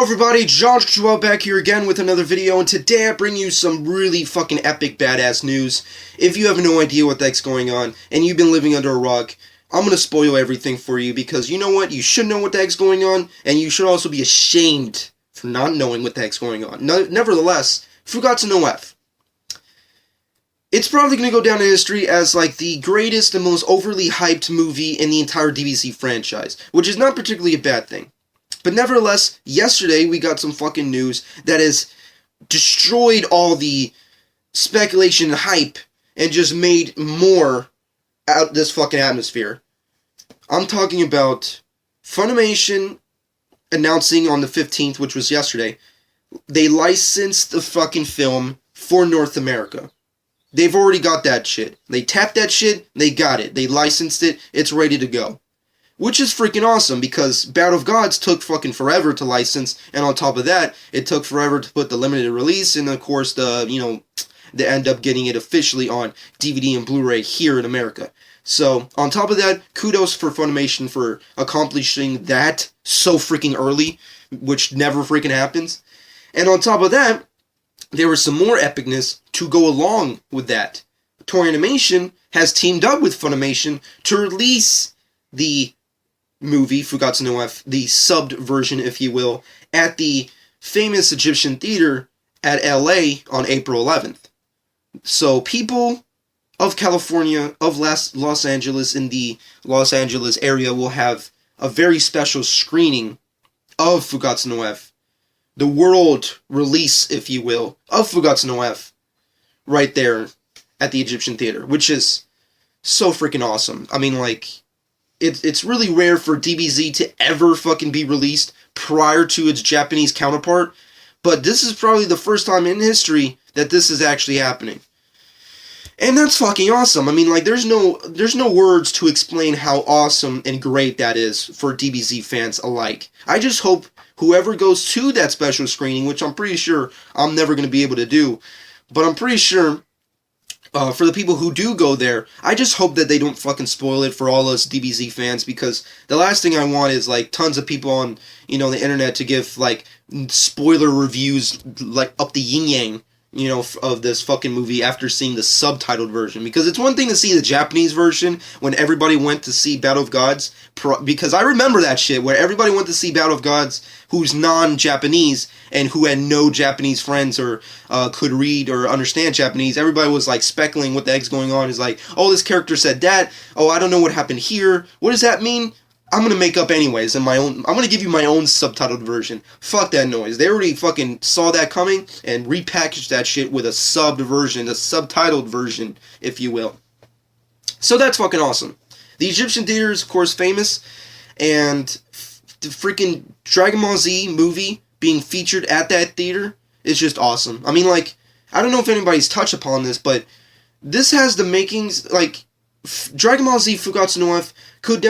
everybody, Joshua back here again with another video, and today I bring you some really fucking epic badass news. If you have no idea what the heck's going on, and you've been living under a rock, I'm gonna spoil everything for you, because you know what? You should know what the heck's going on, and you should also be ashamed for not knowing what the heck's going on. Nevertheless, Fukkatsu no F. It's probably going to go down in history as like the greatest and most overly hyped movie in the entire DBZ franchise, which is not particularly a bad thing. But nevertheless, yesterday we got some fucking news that has destroyed all the speculation and hype and just made more out this fucking atmosphere. I'm talking about Funimation announcing on the 15th, which was yesterday, they licensed the fucking film for North America. They've already got that shit. They tapped that shit, they got it. They licensed it, it's ready to go. Which is freaking awesome, because Battle of Gods took fucking forever to license, and on top of that, it took forever to put the limited release, and of course, they end up getting it officially on DVD and Blu-ray here in America. So, on top of that, kudos for Funimation for accomplishing that so freaking early, which never freaking happens. And on top of that, there was some more epicness to go along with that. Toei Animation has teamed up with Funimation to release the movie, Fukkatsu no F, the subbed version, if you will, at the famous Egyptian theater at LA on April 11th. So people of California, of Los Angeles, in the Los Angeles area will have a very special screening of Fukkatsu no F. The world release, if you will, of Fukkatsu no F, right there at the Egyptian theater, which is so freaking awesome. I mean, like, it's really rare for DBZ to ever fucking be released prior to its Japanese counterpart, but this is probably the first time in history that this is actually happening. And that's fucking awesome. I mean, like, there's no words to explain how awesome and great that is for DBZ fans alike. I just hope whoever goes to that special screening, which I'm pretty sure I'm never going to be able to do, but I'm pretty sure for the people who do go there, I just hope that they don't fucking spoil it for all us DBZ fans, because the last thing I want is, like, tons of people on, the internet to give, like, spoiler reviews, like, up the yin-yang, of this fucking movie after seeing the subtitled version. Because it's one thing to see the Japanese version when everybody went to see Battle of Gods, because I remember that shit, where everybody went to see Battle of Gods who's non-Japanese and who had no Japanese friends or could read or understand Japanese. Everybody was like speculating what the heck's going on. It's like, oh, this character said that. Oh, I don't know what happened here. What does that mean? I'm gonna make up anyways in my own. I'm gonna give you my own subtitled version. Fuck that noise. They already fucking saw that coming and repackaged that shit with a subbed version, a subtitled version, if you will. So that's fucking awesome. The Egyptian theater is, of course, famous, and the freaking Dragon Ball Z movie being featured at that theater is just awesome. I mean, like, I don't know if anybody's touched upon this, but this has the makings, like, Dragon Ball Z Fukkatsu no F could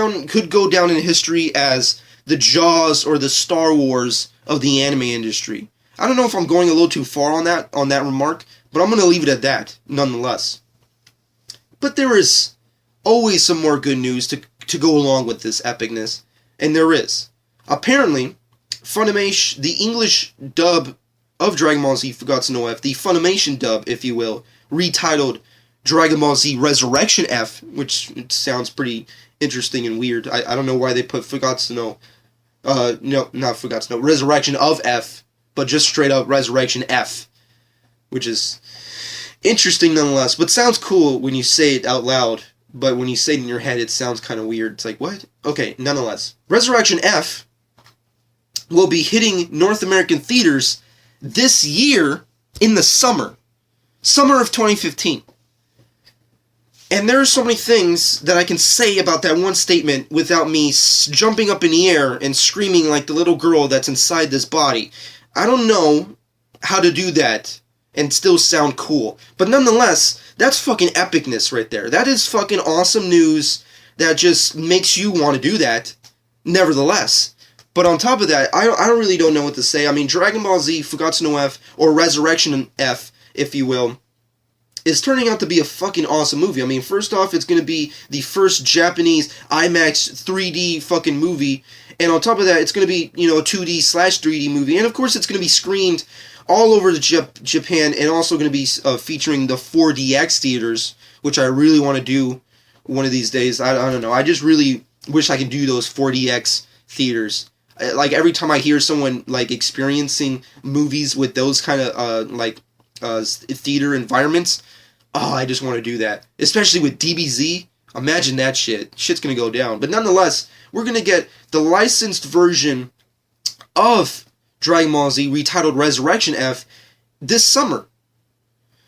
go down in history as the Jaws or the Star Wars of the anime industry. I don't know if I'm going a little too far on that remark, but I'm going to leave it at that, nonetheless. But there is always some more good news to go along with this epicness, and there is. Apparently, Funimation, the English dub of Dragon Ball Z Fukkatsu no F, the Funimation dub, if you will, retitled Dragon Ball Z Resurrection F, which sounds pretty interesting and weird. I don't know why they put Fukkatsu no, not Fukkatsu no, Resurrection of F, but just straight up Resurrection F, which is interesting nonetheless, but sounds cool when you say it out loud, but when you say it in your head, it sounds kind of weird. It's like, what? Okay, nonetheless. Resurrection F will be hitting North American theaters this year in the summer of 2015. And there are so many things that I can say about that one statement without me jumping up in the air and screaming like the little girl that's inside this body. I don't know how to do that and still sound cool. But nonetheless, that's fucking epicness right there. That is fucking awesome news that just makes you want to do that, nevertheless. But on top of that, I really don't know what to say. I mean, Dragon Ball Z, Fukkatsu no F, or Resurrection F, if you will, is turning out to be a fucking awesome movie. I mean, first off, it's going to be the first Japanese IMAX 3D fucking movie, and on top of that, it's going to be, you know, a 2D/3D movie, and of course, it's going to be screened all over Japan, and also going to be featuring the 4DX theaters, which I really want to do one of these days. I don't know. I just really wish I could do those 4DX theaters. Like, every time I hear someone, like, experiencing movies with those kind of, theater environments, oh, I just want to do that. Especially with DBZ. Imagine that shit. Shit's gonna go down. But nonetheless, we're gonna get the licensed version of Dragon Ball Z, retitled Resurrection F, this summer.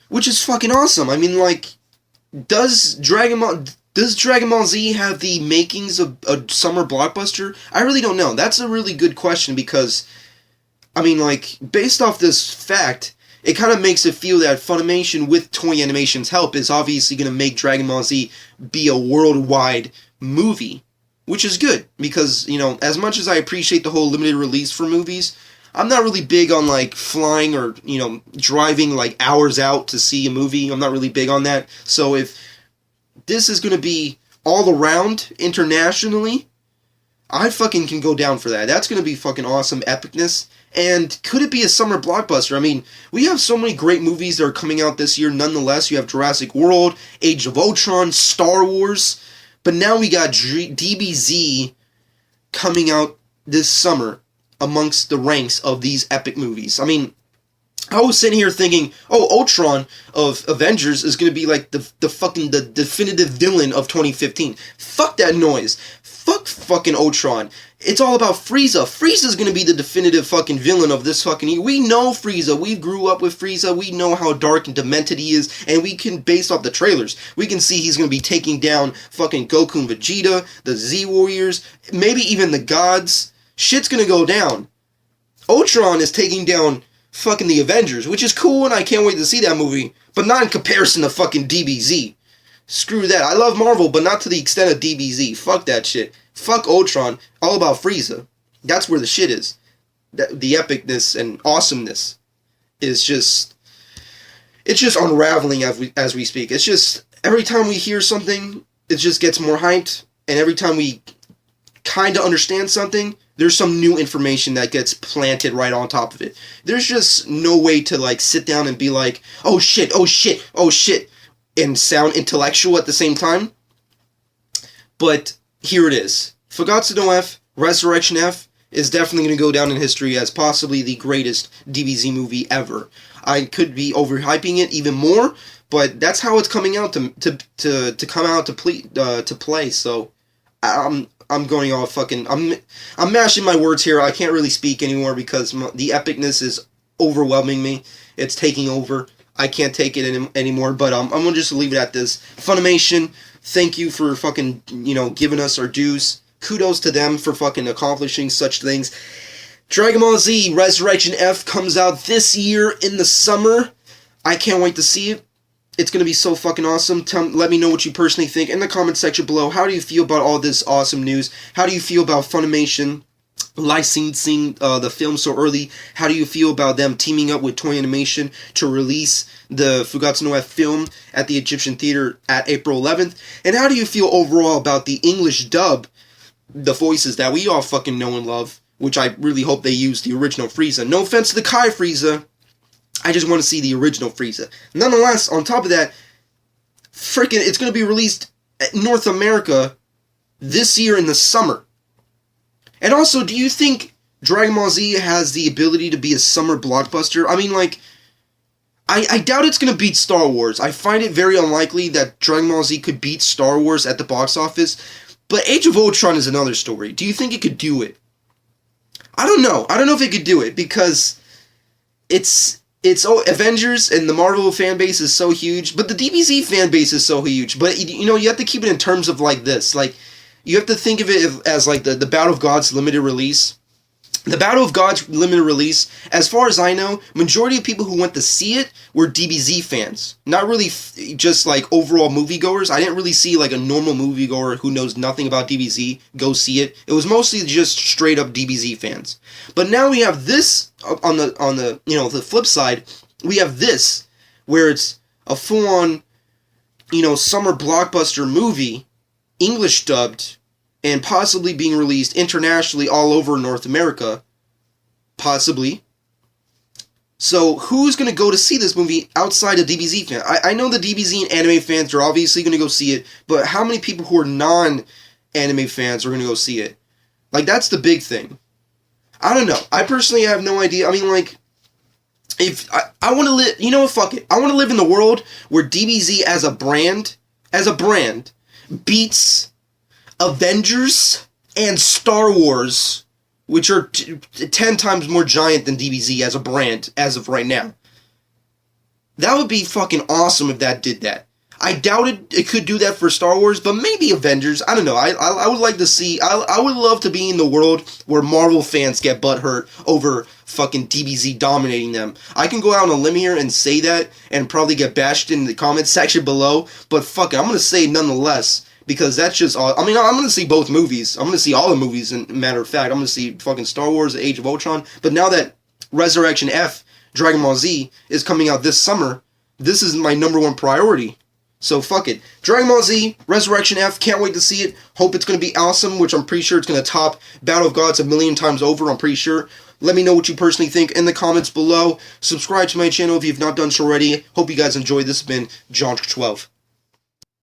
Which is fucking awesome. I mean, like, does Dragon Ball Z have the makings of a summer blockbuster? I really don't know. That's a really good question because, I mean, like, based off this fact, it kind of makes it feel that Funimation, with Toei Animation's help, is obviously going to make Dragon Ball Z be a worldwide movie. Which is good, because, you know, as much as I appreciate the whole limited release for movies, I'm not really big on, like, flying or, you know, driving, like, hours out to see a movie. I'm not really big on that. So if this is going to be all around internationally, I fucking can go down for that. That's going to be fucking awesome epicness. And could it be a summer blockbuster? I mean, we have so many great movies that are coming out this year. Nonetheless, you have Jurassic World, Age of Ultron, Star Wars. But now we got DBZ coming out this summer amongst the ranks of these epic movies. I mean, I was sitting here thinking, oh, Ultron of Avengers is going to be like the definitive villain of 2015. Fuck that noise. Fuck fucking Ultron. It's all about Frieza. Frieza's going to be the definitive fucking villain of this fucking year. We know Frieza. We grew up with Frieza. We know how dark and demented he is. And we can, based off the trailers, we can see he's going to be taking down fucking Goku and Vegeta, the Z-Warriors, maybe even the gods. Shit's going to go down. Ultron is taking down fucking the Avengers, which is cool, and I can't wait to see that movie. But not in comparison to fucking DBZ. Screw that. I love Marvel, but not to the extent of DBZ. Fuck that shit. Fuck Ultron. All about Frieza. That's where the shit is. The epicness and awesomeness is just... It's just unraveling as we speak. It's just... Every time we hear something, it just gets more hyped. And every time we kind of understand something, there's some new information that gets planted right on top of it. There's just no way to, like, sit down and be like, oh shit, oh shit, oh shit, and sound intellectual at the same time. But here it is. Fukkatsu no F, Resurrection F, is definitely going to go down in history as possibly the greatest DBZ movie ever. I could be overhyping it even more, but that's how it's coming out to come out to play. So I'm going off fucking... I'm mashing my words here. I can't really speak anymore because the epicness is overwhelming me. It's taking over. I can't take it anymore, but I'm going to just leave it at this. Funimation, thank you for fucking, you know, giving us our dues. Kudos to them for fucking accomplishing such things. Dragon Ball Z Resurrection F comes out this year in the summer. I can't wait to see it. It's going to be so fucking awesome. Let me know what you personally think in the comment section below. How do you feel about all this awesome news? How do you feel about Funimation licensing the film so early? How do you feel about them teaming up with Toei Animation to release the Fukkatsu no F film at the Egyptian Theater at April 11th? And how do you feel overall about the English dub, the voices that we all fucking know and love, which I really hope they use the original Frieza. No offense to the Kai Frieza, I just want to see the original Frieza. Nonetheless, on top of that, freaking, it's going to be released in North America this year in the summer. And also, do you think Dragon Ball Z has the ability to be a summer blockbuster? I mean, like, I doubt it's going to beat Star Wars. I find it very unlikely that Dragon Ball Z could beat Star Wars at the box office. But Age of Ultron is another story. Do you think it could do it? I don't know. I don't know if it could do it because it's Avengers and the Marvel fan base is so huge, but the DBZ fan base is so huge. But, you know, you have to keep it in terms of like this. Like, you have to think of it as like the Battle of Gods limited release. The Battle of Gods limited release, as far as I know, majority of people who went to see it were DBZ fans. Not really just like overall moviegoers. I didn't really see like a normal moviegoer who knows nothing about DBZ go see it. It was mostly just straight up DBZ fans. But now we have this on the you know, the flip side, we have this where it's a full-on, summer blockbuster movie, English dubbed, and possibly being released internationally all over North America. Possibly. So, who's going to go to see this movie outside of DBZ fans? I know the DBZ and anime fans are obviously going to go see it, but how many people who are non-anime fans are going to go see it? Like, that's the big thing. I don't know. I personally have no idea. I mean, like, if I want to live, fuck it. I want to live in the world where DBZ as a brand beats Avengers and Star Wars, which are 10 times more giant than DBZ as a brand as of right now. That would be fucking awesome if that did that. I doubted it could do that for Star Wars, but maybe Avengers. I don't know. I would like to see. I would love to be in the world where Marvel fans get butthurt over fucking DBZ dominating them. I can go out on a limb here and say that and probably get bashed in the comments section below, but fuck it, I'm gonna say it nonetheless. Because that's just all. I mean, I'm going to see both movies. I'm going to see all the movies, in matter of fact. I'm going to see fucking Star Wars, The Age of Ultron. But now that Resurrection F, Dragon Ball Z, is coming out this summer, this is my number one priority. So fuck it. Dragon Ball Z, Resurrection F, can't wait to see it. Hope it's going to be awesome, which I'm pretty sure it's going to top Battle of Gods a million times over, I'm pretty sure. Let me know what you personally think in the comments below. Subscribe to my channel if you've not done so already. Hope you guys enjoyed. This has been John 12.